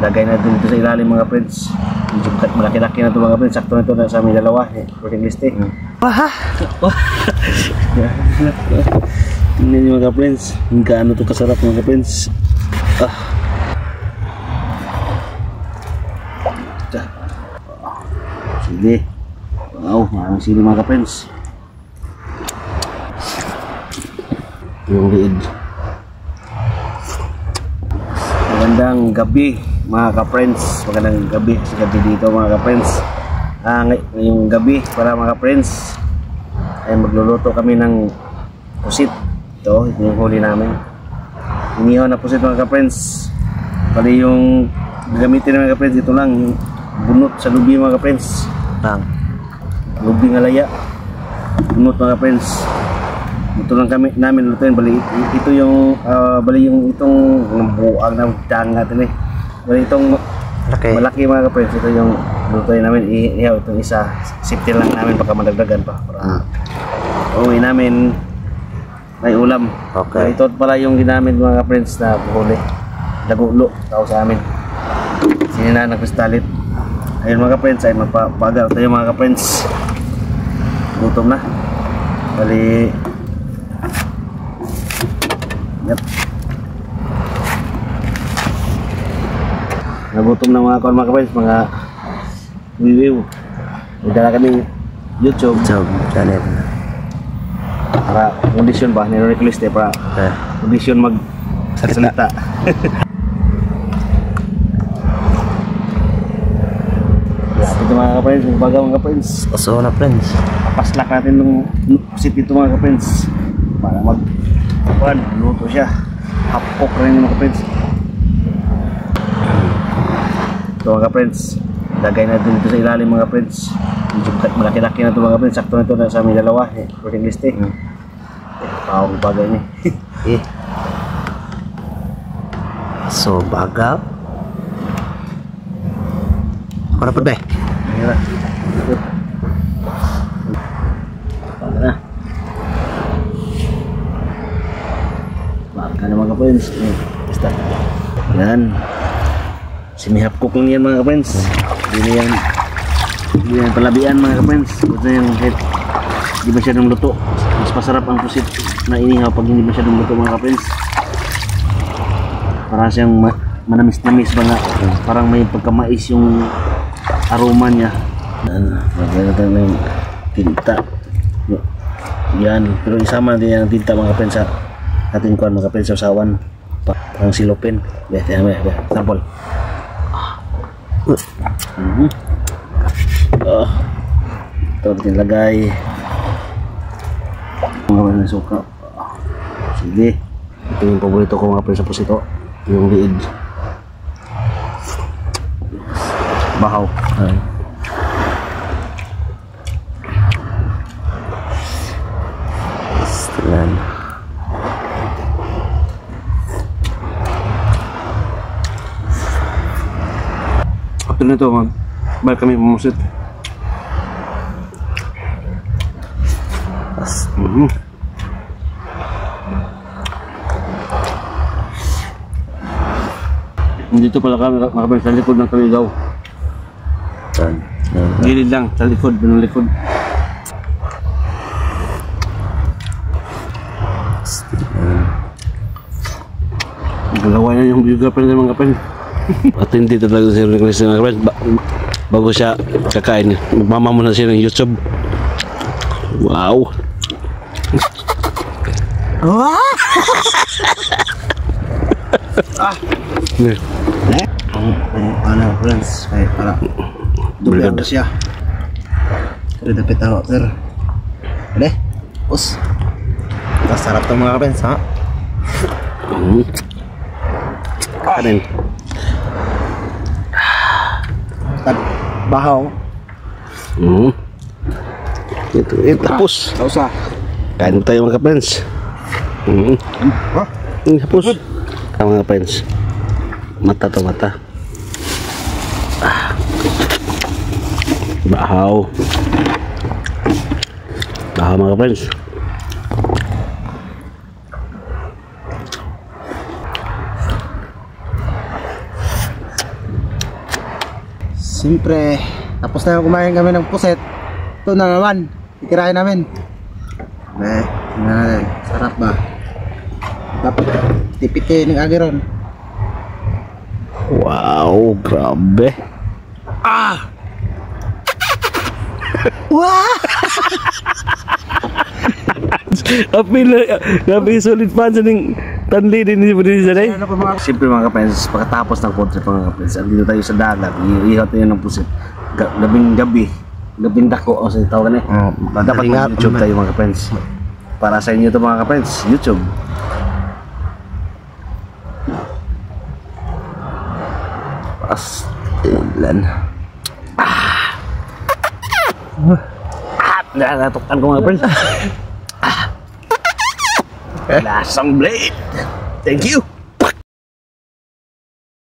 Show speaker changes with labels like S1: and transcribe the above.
S1: Lagay natin dito sa ilalim mga friends. Medyo malaki-laki na ito mga friends. Sakto na ito sa aming dalawa. Working list eh. Wah! Tingnan nyo mga friends. Gaano ito kasarap mga friends. Sige. Wow, maraming sili mga friends. Yung liid. Magandang gabi mga ka-friends. Magandang gabi sa gabi dito mga ka-friends. Ngayong gabi para mga ka-friends ay magluluto kami ng pusit. Ito yung huli namin. Inihaw na pusit mga ka-friends. Pali yung gagamitin mga ka-friends, ito lang yung bunot sa lubi mga ka-friends. Lubi ng alaya. Bunot mga ka-friends. Ito lang kami namin lutuin. Bali ito yung bali yung itong buang na dang natin eh. Bali itong malaki mga ka-friends. Ito yung lutuin namin. Ihaw itong isa. Safety lang namin baka madagdagan pa. Uwi namin may ulam. Okay. Ito pala yung ginamit mga ka-friends na huli. Dagulo tao sa amin. Sinina nagpistalit. Ayun mga ka-friends ay magpapagal tayo mga ka-friends. Gutom na. Bali yep. Nagutom na mga ka-friends, mga wiwiw. Magdala kaming YouTube channel para audition ba, nire-request eh para audition mag-salita. Ito mga ka-friends, magbagaw mga ka-friends. Paso na friends. Papaslak natin ng pusit dito mga ka-friends para luto siya. Half-cook rin mga ka-friends. Ito mga ka-friends, lagay natin dito sa ilalim mga ka-friends. Medyo malaki-laki na ito mga ka-friends. Sakto na ito sa aming dalawa. Working list eh. Pawang bagay niya. So bagaw. Para pa ba? Ayan na. Baka na mga friends. Basta. Yan. Simihap cook lang yan mga friends. Hindi yan palabian mga friends. Huwag na yung head. Hindi masyadong luto. Mas masarap ang pusit na inihaw pag hindi masyadong luto mga friends. Para siyang manamis-namis ba nga. Parang may pagkamais yung aroma niya. Maganda tayo ng tinta. Yan. Pero isama natin yung tinta mga friends sa ating kuhan mga friends sa usawan. Parang silopin. Sample. Ito natin lagay. Mga friends na suka. Sige. Ito yung paborito ko mga friends sa pusito. Yung liid. Bahaw. Setelan. Apa na ito man? Balik kami pumusit. Dito pala kami makapag sa likod ng kaligaw. Gilid lang, sa likod, binong likod. Galawa na yung biyografer ng mga kapal. At hindi talaga siya request ng kapal. Bago siya kakain, magmama muna siya ng YouTube. Wow! Ano friends, kayak para dupli ako siya. Udah dapat tahu sir. Udah, us. Kita sarap tuh mga friends ha. Kanin. Tad bahaw. Itu tapos. Enggak usah. Kain tayo mga friends. Tapos. Mga friends. Mata to mata. Bahaw. Bahaw mga friends.
S2: Siyempre, tapos na kumain kami ng puset. Ito na naman, titirahin namin. Sarap ba? Dapat tipiti ng agiron.
S1: Wow, grabe.
S2: Wah!
S1: Grabe solid fans ng tanli din sa day.
S2: Ano pa mga
S1: Siyempre mga kapens, pagkatapos ng food trip mga kapens, andito tayo sa dagat, iihaw tayo ng pusit. Gabing gabi, gabing dako o sa tawagan eh. Dapat mag-YouTube tayo mga kapens. Para sa inyo to mga kapens, YouTube. Pastilan. Nakatukan ko mga kapens. Lasang blade. Thank you.